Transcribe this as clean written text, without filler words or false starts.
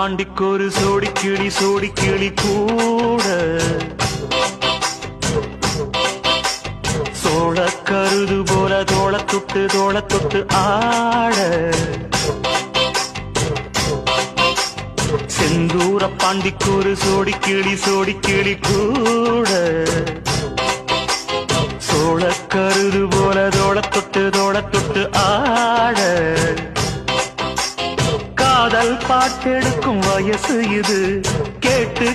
பாண்டிக்கொரு சோடி கிளி கூட சோழ கருது போல தோள தொட்டு ஆட செந்தூர பாண்டிக்கொரு சோடி கிளி கூட சோழ கருது போல தோள தொட்டு ஆட காதல் பாட்டெடுக்கும் வயசு இது கேட்டு